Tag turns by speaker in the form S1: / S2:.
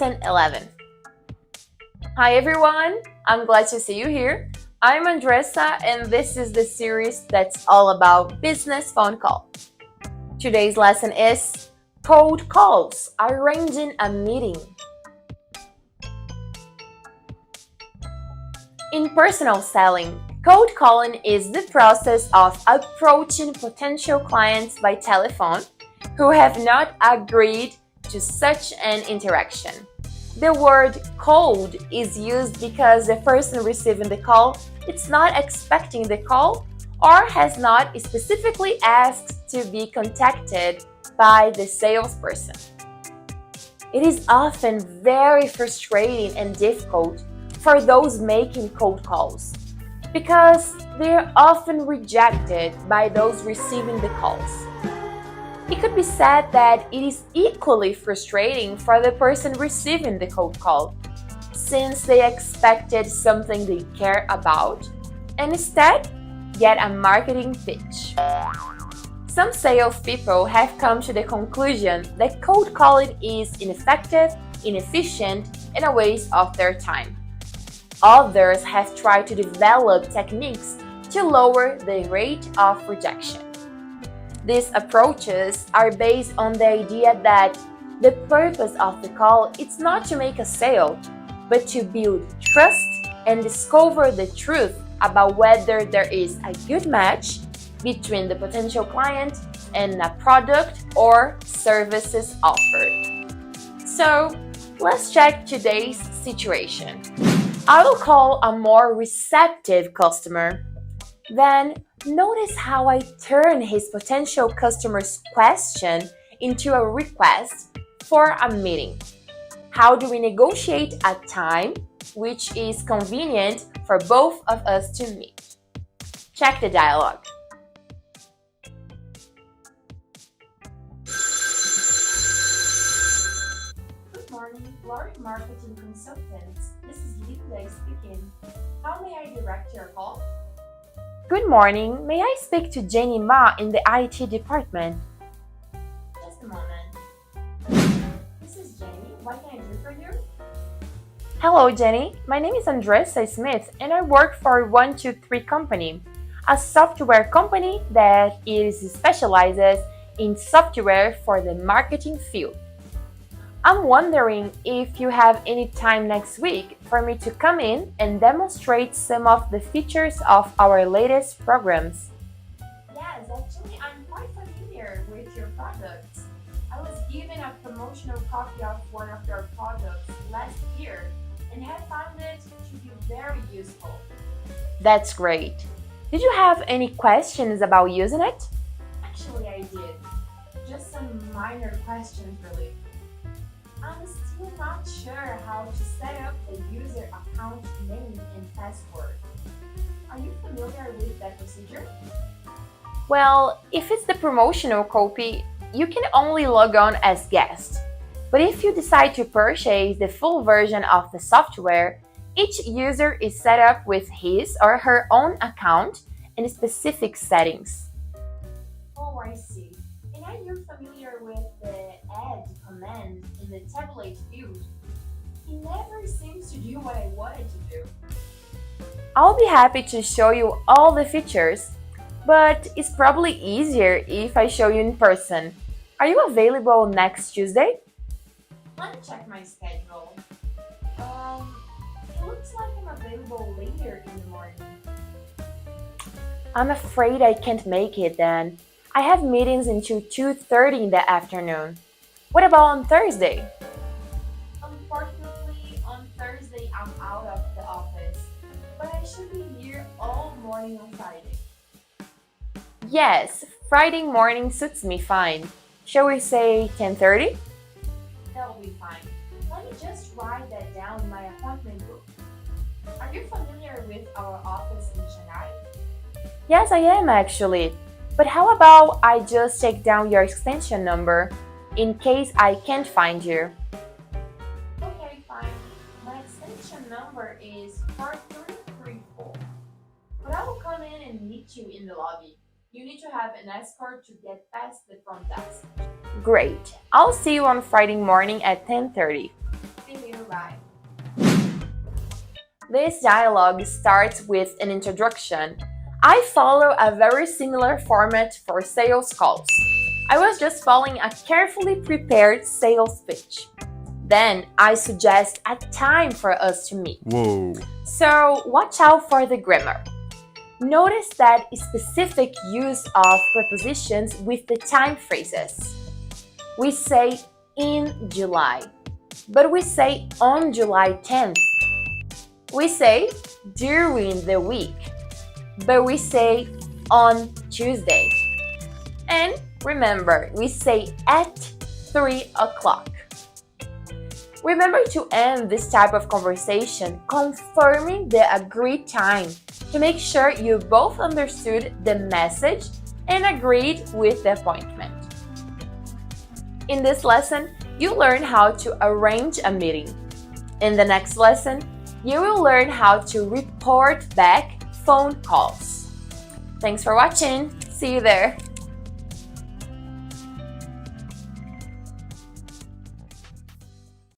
S1: Lesson 11. Hi everyone, I'm glad to see you here. I'm Andressa and this is the series that's all about business phone call. Today's lesson is cold calls, arranging a meeting. In personal selling, cold calling is the process of approaching potential clients by telephone who have not agreed to such an interaction. The word cold is used because the person receiving the call is not expecting the call or has not specifically asked to be contacted by the salesperson. It is often very frustrating and difficult for those making cold calls because they're often rejected by those receiving the calls. It could be said that it is equally frustrating for the person receiving the cold call, since they expected something they care about and instead get a marketing pitch. Some salespeople have come to the conclusion that cold calling is ineffective, inefficient, and a waste of their time. Others have tried to develop techniques to lower the rate of rejection. These approaches are based on the idea that the purpose of the call is not to make a sale, but to build trust and discover the truth about whether there is a good match between the potential client and a product or services offered. So, let's check today's situation. I will call a more receptive customer. Then, notice how I turn his potential customer's question into a request for a meeting. How do we negotiate a time which is convenient for both of us to meet? Check the dialogue. Good morning, Lori Marketing Consultants. This is Linda speaking. How may I direct your call? Good morning. May I speak to Jenny Ma in the IT department? Just a moment. This is Jenny. What can I do for you? Hello, Jenny. My name is Andressa Smith and I work for 123 Company, a software company that specializes in software for the marketing field. I'm wondering if you have any time next week for me to come in and demonstrate some of the features of our latest programs. Yes, actually, I'm quite familiar with your products. I was given a promotional copy of one of your products last year and have found it to be very useful. That's great. Did you have any questions about using it? Actually, I did. Just some minor questions, really. I'm still not sure how to set up a user account name and password. Are you familiar with that procedure? Well, if it's the promotional copy, you can only log on as guest. But if you decide to purchase the full version of the software, each user is set up with his or her own account and specific settings. Oh, I see. And are you familiar with the add command in the tablet field? It never seems to do what I wanted to do. I'll be happy to show you all the features, but it's probably easier if I show you in person. Are you available next Tuesday? Let me check my schedule. It looks like I'm available later in the morning. I'm afraid I can't make it then. I have meetings until 2:30 in the afternoon. What about on Thursday? Unfortunately, on Thursday I'm out of the office, but I should be here all morning on Friday. Yes, Friday morning suits me fine. Shall we say 10:30? That'll be fine. Let me just write that down in my appointment book. Are you familiar with our office in Shanghai? Yes, I am actually. But how about I just take down your extension number in case I can't find you? Okay, fine. My extension number is 4334. But I will come in and meet you in the lobby. You need to have an escort to get past the front desk. Great. I'll see you on Friday morning at 10:30. Thank This dialogue starts with an introduction. I follow a very similar format for sales calls. I was just following a carefully prepared sales pitch. Then I suggest a time for us to meet.
S2: Whoa.
S1: So watch out for the grammar. Notice that specific use of prepositions with the time phrases. We say in July, but we say on July 10th. We say during the week, but we say on Tuesday. And remember, we say at 3 o'clock. Remember to end this type of conversation confirming the agreed time to make sure you both understood the message and agreed with the appointment. In this lesson, you learn how to arrange a meeting. In the next lesson, you will learn how to report back phone calls. Thanks for watching. See you there.